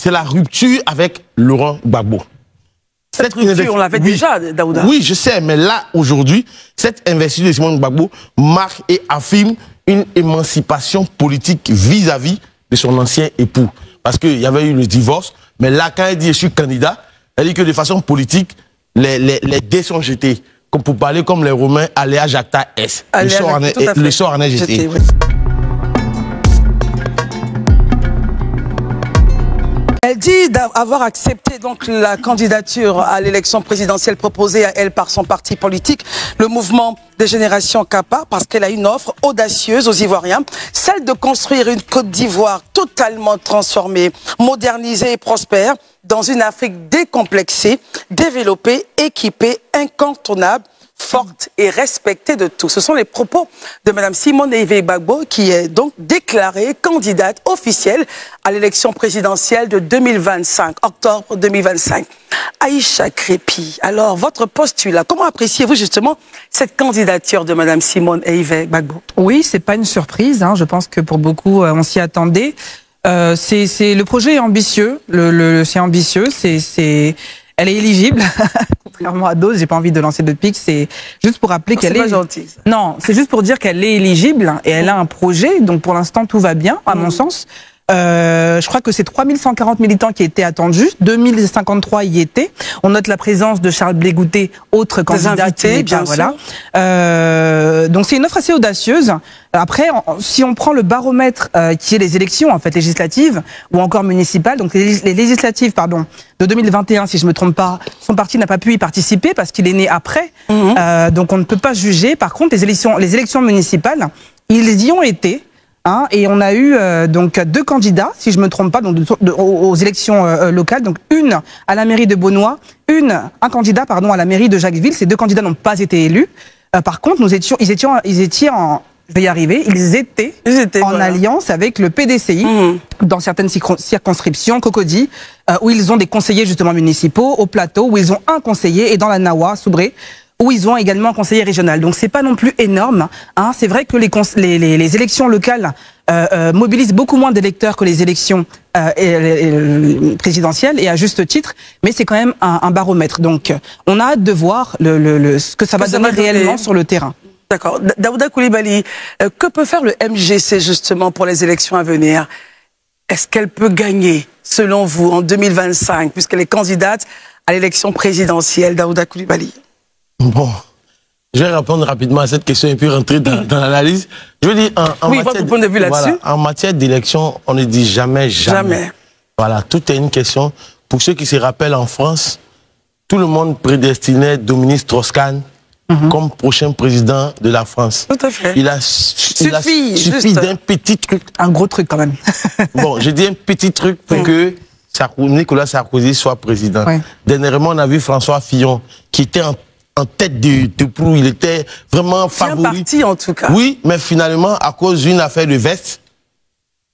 c'est la rupture avec Laurent Gbagbo. Cette rupture, on l'avait déjà, Daouda. Oui, je sais, mais là, aujourd'hui, cette investiture de Simone Gbagbo marque et affirme une émancipation politique vis-à-vis de son ancien époux. Parce qu'il y avait eu le divorce, mais là, quand elle dit « je suis candidat », elle dit que de façon politique, les dés sont jetés. Comme pour parler comme les Romains, Alea Jacta S. Le sort en est jeté. Oui. Elle dit avoir accepté donc la candidature à l'élection présidentielle proposée à elle par son parti politique, le mouvement des générations Kappa, parce qu'elle a une offre audacieuse aux Ivoiriens, celle de construire une Côte d'Ivoire totalement transformée, modernisée et prospère, dans une Afrique décomplexée, développée, équipée, incontournable, forte et respectée de tous. Ce sont les propos de Mme Simone Ehivé Gbagbo, qui est donc déclarée candidate officielle à l'élection présidentielle de 2025, octobre 2025. Aïcha Crépi, alors votre postulat, comment appréciez-vous justement cette candidature de Mme Simone Ehivé Gbagbo? Oui, c'est pas une surprise, hein. Je pense que pour beaucoup, on s'y attendait. Le projet est ambitieux, c'est ambitieux, elle est éligible. Contrairement à d'autres, j'ai pas envie de lancer de pique. C'est juste pour rappeler qu'elle est. Gentil, ça. Non, c'est juste pour dire qu'elle est éligible et elle a un projet. Donc pour l'instant, tout va bien, à mon sens. Je crois que c'est 3140 militants qui étaient attendus, 2053 y étaient. On note la présence de Charles Blé Goutet, autre candidat invités, bien voilà. Donc c'est une offre assez audacieuse. Après, si on prend le baromètre qui est les élections en fait législatives ou encore municipales, donc les législatives pardon de 2021, si je me trompe pas, son parti n'a pas pu y participer parce qu'il est né après. Donc on ne peut pas juger. Par contre, les élections municipales, ils y ont été. Hein, et on a eu donc 2 candidats, si je me trompe pas, donc aux élections locales, donc une à la mairie de Beaunois, un candidat pardon à la mairie de Jacquesville. Ces 2 candidats n'ont pas été élus. Par contre, ils étaient en, je vais y arriver, ils étaient en alliance avec le PDCI dans certaines circonscriptions, Cocody, où ils ont des conseillers justement municipaux, au Plateau où ils ont un conseiller, et dans la Nawa, Soubré, où ils ont également un conseiller régional. Donc c'est pas non plus énorme. Hein. C'est vrai que les élections locales mobilisent beaucoup moins d'électeurs que les élections présidentielles, et à juste titre, mais c'est quand même un baromètre. Donc on a hâte de voir ce que ça va donner réellement sur le terrain. D'accord. Daouda Coulibaly, que peut faire le MGC justement pour les élections à venir? Est-ce qu'elle peut gagner, selon vous, en 2025, puisqu'elle est candidate à l'élection présidentielle, Daouda Coulibaly? Bon, je vais répondre rapidement à cette question et puis rentrer dans l'analyse. Je veux dire, votre point de vue là-dessus. En matière d'élection, on ne dit jamais. Voilà, tout est une question. Pour ceux qui se rappellent, en France, tout le monde prédestinait Dominique Strauss-Kahn comme prochain président de la France. Tout à fait. Il a suffi d'un petit truc. Un gros truc quand même. Bon, je dis un petit truc pour que Nicolas Sarkozy soit président. Dernièrement, on a vu François Fillon qui était en tête de proue, il était vraiment favori. Bien parti en tout cas. Oui, mais finalement, à cause d'une affaire de veste,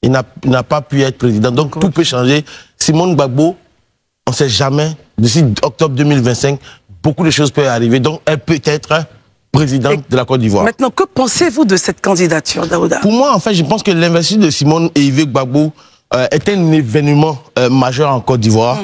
il n'a pas pu être président. Donc tout peut changer. Simone Gbagbo, on ne sait jamais, d'ici octobre 2025, beaucoup de choses peuvent arriver. Donc elle peut être présidente de la Côte d'Ivoire. Maintenant, que pensez-vous de cette candidature, Daouda? Pour moi, en fait, je pense que l'investiture de Simone Ehivé Gbagbo est un événement majeur en Côte d'Ivoire,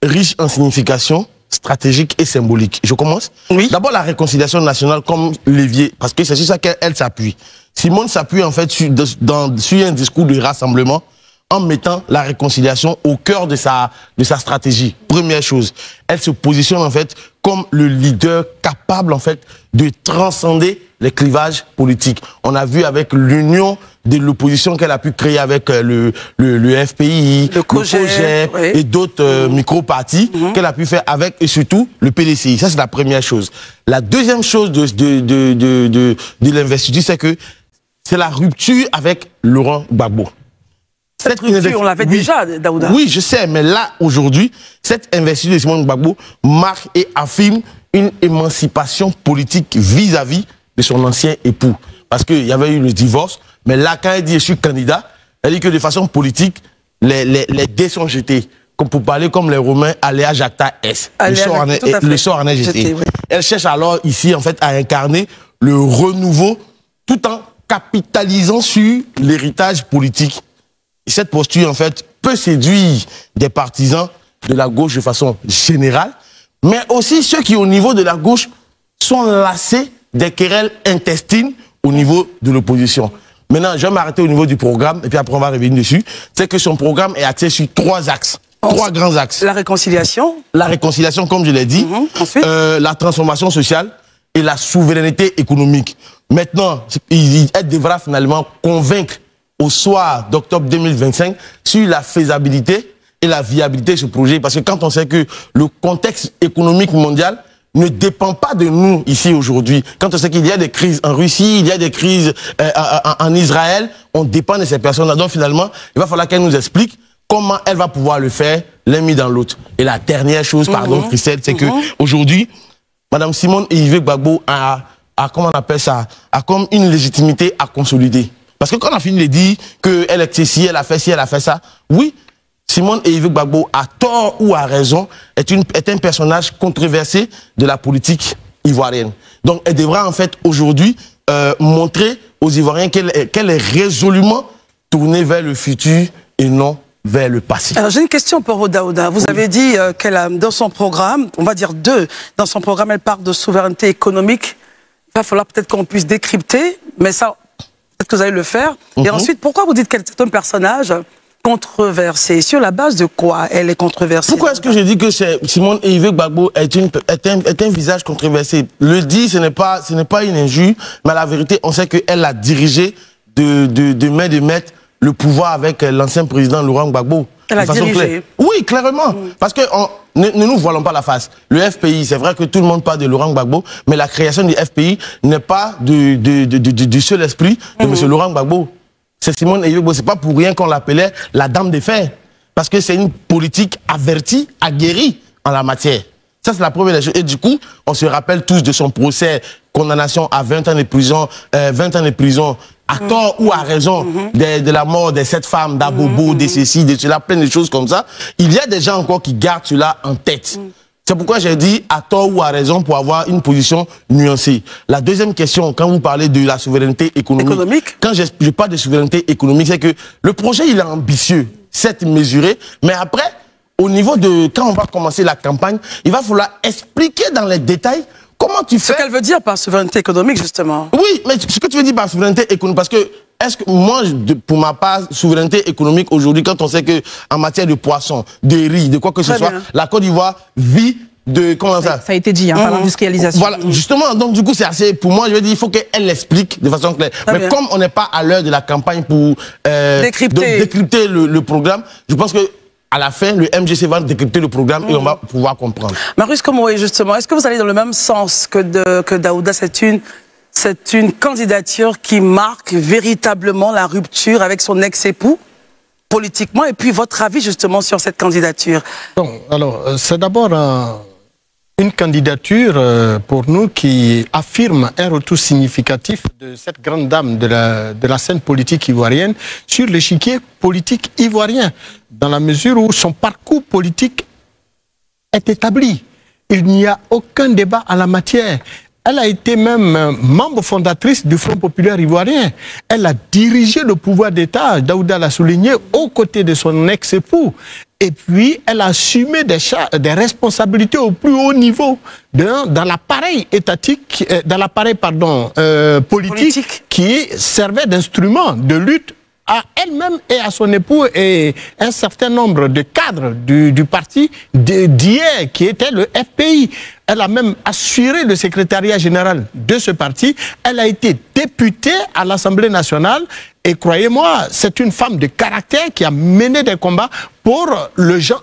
riche en signification stratégique et symbolique. Je commence. Oui. D'abord, la réconciliation nationale comme levier, parce que c'est sur ça qu'elle s'appuie. Simone s'appuie en fait sur un discours de rassemblement en mettant la réconciliation au cœur de sa stratégie. Première chose, elle se positionne en fait comme le leader capable en fait de transcender les clivages politiques. On a vu avec l'union de l'opposition qu'elle a pu créer avec le FPI, le COGEP et d'autres micro-partis qu'elle a pu faire avec, et surtout, le PDCI. Ça, c'est la première chose. La deuxième chose de l'investiture, c'est que c'est la rupture avec Laurent Gbagbo. Cette rupture, on l'avait déjà, Daouda. Oui, je sais, mais là, aujourd'hui, cette investiture de Simone Gbagbo marque et affirme une émancipation politique vis-à-vis de son ancien époux. Parce qu'il y avait eu le divorce, mais là, quand elle dit « je suis candidat », elle dit que de façon politique, les dés sont jetés. Comme pour parler comme les Romains, Alea Jacta S. Le sort en est jeté. Oui. Elle cherche alors ici, en fait, à incarner le renouveau tout en capitalisant sur l'héritage politique. Et cette posture, en fait, peut séduire des partisans de la gauche de façon générale, mais aussi ceux qui, au niveau de la gauche, sont lassés des querelles intestines au niveau de l'opposition. Maintenant, je vais m'arrêter au niveau du programme, et puis après on va revenir dessus. C'est que son programme est axé sur 3 axes, 3 grands axes. La réconciliation. La réconciliation, comme je l'ai dit. Ensuite, la transformation sociale et la souveraineté économique. Maintenant, elle devra finalement convaincre au soir d'octobre 2025 sur la faisabilité et la viabilité de ce projet. Parce que quand on sait que le contexte économique mondial ne dépend pas de nous ici aujourd'hui. Quand on sait qu'il y a des crises en Russie, il y a des crises en Israël, on dépend de ces personnes-là. Donc finalement, il va falloir qu'elle nous explique comment elle va pouvoir le faire, l'un mis dans l'autre. Et la dernière chose, pardon Christelle, c'est que aujourd'hui, Madame Simone Ehivé Gbagbo a comment on appelle ça, a comme une légitimité à consolider. Parce que quand on a fini de dire qu'elle est ci, elle a fait ci, elle a fait ça, oui, Simone Ehivé Gbagbo, à tort ou à raison, est un personnage controversé de la politique ivoirienne. Donc elle devra en fait aujourd'hui montrer aux Ivoiriens qu'elle est résolument tournée vers le futur et non vers le passé. Alors j'ai une question pour Daouda. Vous avez dit qu'elle a dans son programme, on va dire 2, dans son programme elle parle de souveraineté économique. Il va falloir peut-être qu'on puisse décrypter, mais ça, peut-être que vous allez le faire. Et ensuite, pourquoi vous dites qu'elle est un personnage controversé? Sur la base de quoi elle est controversée? Pourquoi est-ce que je dis que Simone Ehivé Gbagbo est un visage controversé? Le dit, ce n'est pas une injure, mais à la vérité, on sait qu'elle a dirigé de main de maître le pouvoir avec l'ancien président Laurent Gbagbo. Elle a dirigé. Oui, clairement. Parce que ne nous voilons pas la face. Le FPI, c'est vrai que tout le monde parle de Laurent Gbagbo, mais la création du FPI n'est pas du seul esprit de M. Laurent Gbagbo. C'est Simone Ehivé Gbagbo. C'est pas pour rien qu'on l'appelait la dame des fer. Parce que c'est une politique avertie, aguerrie en la matière. Ça, c'est la première chose. Et du coup, on se rappelle tous de son procès, condamnation à 20 ans de prison, à tort ou à raison de la mort de cette femme, d'Abobo, de ceci, de cela, plein de choses comme ça. Il y a des gens encore qui gardent cela en tête. C'est pourquoi j'ai dit à tort ou à raison pour avoir une position nuancée. La deuxième question, quand vous parlez de la souveraineté économique. Quand je parle de souveraineté économique, c'est que le projet, il est ambitieux, certes mesuré, mais après, au niveau de, quand on va commencer la campagne, il va falloir expliquer dans les détails comment tu fais. Ce qu'elle veut dire par souveraineté économique, justement. Oui, mais ce que tu veux dire par souveraineté économique, parce que, est-ce que moi, pour ma part, souveraineté économique aujourd'hui, quand on sait que en matière de poisson, de riz, de quoi que ce soit, la Côte d'Ivoire vit de, comment ça a été dit, par l'industrialisation. Voilà, justement, donc du coup, c'est assez, pour moi, je veux dire, il faut qu'elle l'explique de façon claire. Mais comme on n'est pas à l'heure de la campagne pour décrypter le programme, je pense que à la fin, le MGC va décrypter le programme et on va pouvoir comprendre. Marius Komoré, justement, est-ce que vous allez dans le même sens que Daouda? C'est une candidature qui marque véritablement la rupture avec son ex-époux, politiquement, et puis votre avis justement sur cette candidature? Bon, alors, c'est d'abord une candidature pour nous qui affirme un retour significatif de cette grande dame de la scène politique ivoirienne sur l'échiquier politique ivoirien, dans la mesure où son parcours politique est établi. Il n'y a aucun débat en la matière. Elle a été même membre fondatrice du Front populaire ivoirien. Elle a dirigé le pouvoir d'État, Daouda l'a souligné, aux côtés de son ex-époux. Et puis, elle a assumé des responsabilités au plus haut niveau dans l'appareil étatique, dans l'appareil, politique qui servait d'instrument de lutte à elle-même et à son époux et un certain nombre de cadres du parti d'hier qui était le FPI. Elle a même assuré le secrétariat général de ce parti. Elle a été députée à l'Assemblée nationale et croyez-moi, c'est une femme de caractère qui a mené des combats pour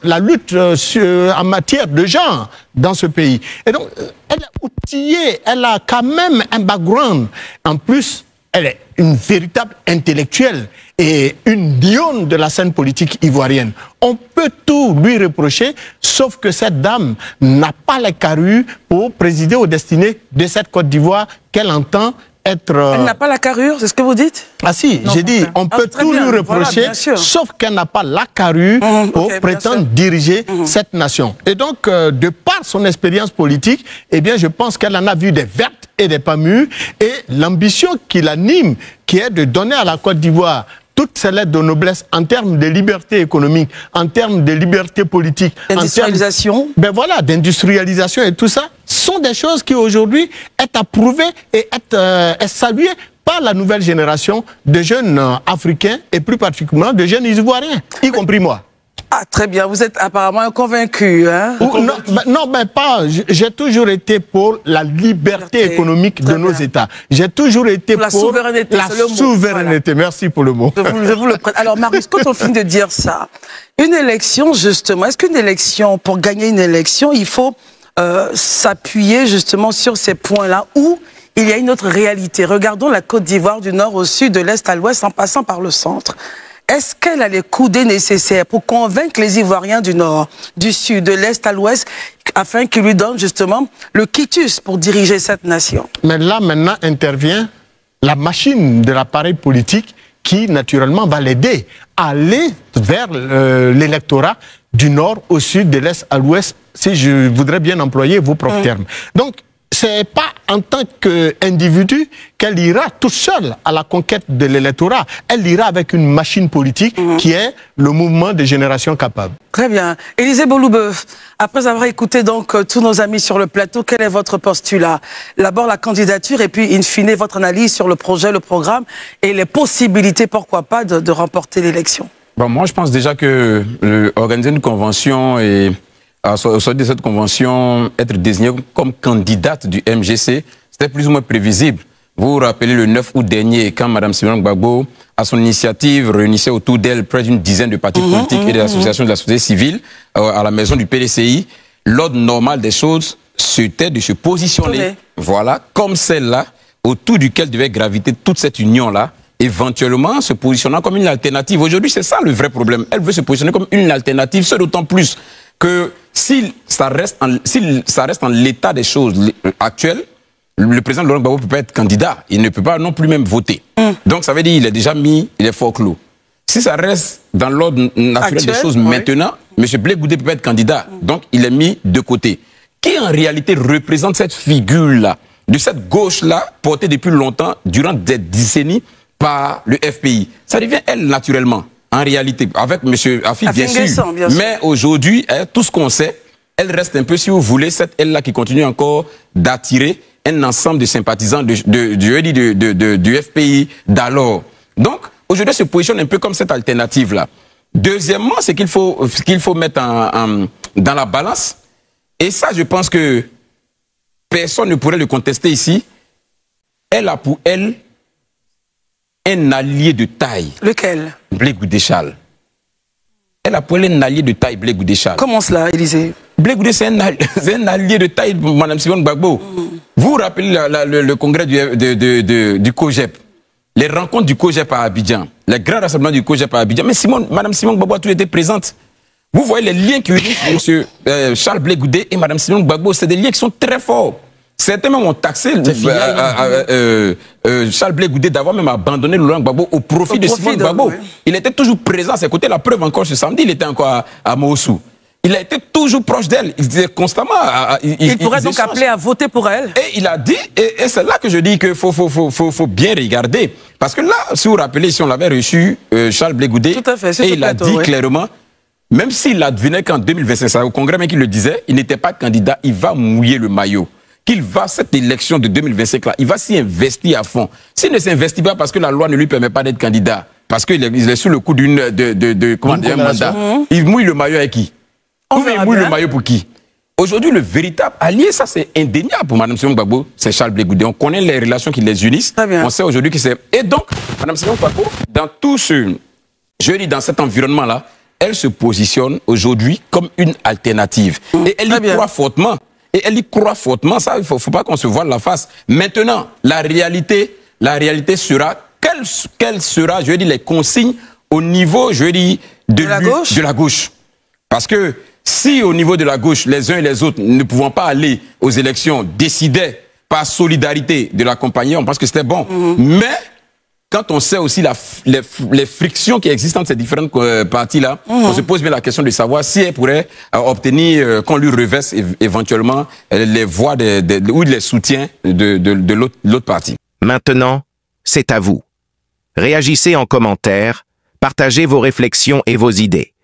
la lutte en matière de genre dans ce pays. Et donc, elle est outillée, elle a quand même un background. En plus, elle est une véritable intellectuelle et une lionne de la scène politique ivoirienne. On peut tout lui reprocher, sauf que cette dame n'a pas les carrures pour présider aux destinées de cette Côte d'Ivoire qu'elle entend être... Elle n'a pas la carrure, c'est ce que vous dites? Ah si, j'ai dit, on peut tout lui reprocher, sauf qu'elle n'a pas la carrure pour prétendre diriger cette nation. Et donc, de par son expérience politique, eh bien, je pense qu'elle en a vu des vertes et des pas mûres, et l'ambition qui l'anime, qui est de donner à la Côte d'Ivoire toutes ces lettres de noblesse en termes de liberté économique, en termes de liberté politique, d'industrialisation. Ben voilà, d'industrialisation et tout ça, sont des choses qui aujourd'hui sont approuvées et est saluées par la nouvelle génération de jeunes africains et plus particulièrement de jeunes ivoiriens, y compris moi. Ah, très bien. Vous êtes apparemment convaincu, hein? Non, ben pas. J'ai toujours été pour la liberté économique de nos États. J'ai toujours été pour la souveraineté. La souveraineté. Voilà. Merci pour le mot. Je vous le prête. Alors, Marius, quand on finit de dire ça, une élection, justement, est-ce qu'une élection, pour gagner une élection, il faut s'appuyer justement sur ces points-là où il y a une autre réalité? Regardons la Côte d'Ivoire du nord au sud, de l'est à l'ouest, en passant par le centre. Est-ce qu'elle a les coudées nécessaires pour convaincre les Ivoiriens du nord, du sud, de l'est à l'ouest, afin qu'ils lui donnent justement le quitus pour diriger cette nation? Mais là, maintenant, intervient la machine de l'appareil politique qui, naturellement, va l'aider à aller vers l'électorat du nord au sud, de l'est à l'ouest, si je voudrais bien employer vos propres termes. Donc, c'est pas en tant qu'individu qu'elle ira toute seule à la conquête de l'électorat. Elle ira avec une machine politique qui est le mouvement des générations capables. Très bien. Élisée Bouloubeuf, après avoir écouté donc tous nos amis sur le plateau, quel est votre postulat? D'abord la candidature et puis in fine votre analyse sur le projet, le programme et les possibilités, pourquoi pas, de remporter l'élection. Bon, moi je pense déjà que organiser une convention et au sortir de cette convention, être désignée comme candidate du MGC, c'était plus ou moins prévisible. Vous vous rappelez le 9 août dernier, quand Mme Simone Gbagbo, à son initiative, réunissait autour d'elle près d'une dizaine de partis politiques et des associations de la société civile à la maison du PDCI, l'ordre normal des choses, c'était de se positionner, voilà, comme celle-là, autour duquel devait graviter toute cette union-là, éventuellement se positionnant comme une alternative. Aujourd'hui, c'est ça le vrai problème. Elle veut se positionner comme une alternative, c'est d'autant plus que si ça reste en l'état des choses actuelles, le président Laurent Gbagbo ne peut pas être candidat. Il ne peut pas non plus même voter. Donc ça veut dire qu'il est déjà mis, il est fort clos. Si ça reste dans l'ordre naturel des choses maintenant, M. Blé Goudé ne peut pas être candidat. Donc il est mis de côté. Qui en réalité représente cette figure-là, de cette gauche-là, portée depuis longtemps, durant des décennies, par le FPI? Ça devient elle naturellement. En réalité, avec M. Affi, bien sûr. Mais aujourd'hui, tout ce qu'on sait, elle reste un peu, si vous voulez, cette elle-là qui continue encore d'attirer un ensemble de sympathisants du FPI d'alors. Donc, aujourd'hui, elle se positionne un peu comme cette alternative-là. Deuxièmement, c'est qu'il faut mettre dans la balance. Et ça, je pense que personne ne pourrait le contester ici. Elle a pour elle un allié de taille. Lequel? Blé Goudé Charles. Elle a pour elle un allié de taille, Blé Goudé Charles. Comment cela, Élisée? Blé Goudé, c'est un allié de taille pour Mme Simone Gbagbo. Vous vous rappelez le congrès du COGEP, les rencontres du COGEP à Abidjan, les grands rassemblements du COGEP à Abidjan. Mais Mme Simone Gbagbo a toujours été présente. Vous voyez les liens qui unissent M. Charles Blé Goudé et Mme Simone Gbagbo. C'est des liens qui sont très forts. Certains même ont taxé Charles Blé Goudé d'avoir même abandonné Laurent Gbagbo au profit de Simone Gbagbo. Oui. Il était toujours présent à ses côtés. La preuve encore ce samedi, il était encore à Moossou. Il a été toujours proche d'elle. Il disait constamment... Il pourrait donc appeler à voter pour elle. Et il a dit, et c'est là que je dis qu'il faut bien regarder. Parce que là, si vous vous rappelez, si on l'avait reçu, Charles Blé Goudé, et il a dit clairement, même s'il advenait qu'en 2025, c'est au congrès même qu'il le disait, il n'était pas candidat, il va mouiller le maillot. Qu'il va, cette élection de 2025-là, il va s'y investir à fond. S'il ne s'investit pas parce que la loi ne lui permet pas d'être candidat, parce qu'il est sous le coup d'un mandat, il mouille le maillot avec qui? Il mouille le maillot pour qui? Aujourd'hui, le véritable allié, ça c'est indéniable pour Mme Simone Gbagbo, c'est Charles Blé Goudé. On connaît les relations qui les unissent. On sait aujourd'hui que c'est... Et donc, Mme Simone Gbagbo, dans tout ce... Je dis dans cet environnement-là, elle se positionne aujourd'hui comme une alternative. Et elle y croit fortement. Et elle y croit fortement, ça, il ne faut pas qu'on se voile la face. Maintenant, la réalité sera, quelles sera, je dis, les consignes au niveau, je dis, de la gauche. Parce que si au niveau de la gauche, les uns et les autres ne pouvant pas aller aux élections, décidaient par solidarité de l'accompagner, on pense que c'était bon. Mais quand on sait aussi les frictions qui existent entre ces différentes parties-là, on se pose bien la question de savoir si elle pourrait obtenir qu'on lui reverse éventuellement les voix ou les soutiens de l'autre partie. Maintenant, c'est à vous. Réagissez en commentaire, partagez vos réflexions et vos idées.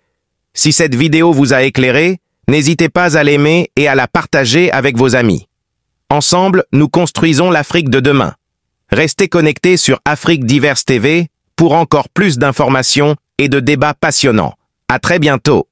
Si cette vidéo vous a éclairé, n'hésitez pas à l'aimer et à la partager avec vos amis. Ensemble, nous construisons l'Afrique de demain. Restez connectés sur Afrique Diverse TV pour encore plus d'informations et de débats passionnants. À très bientôt.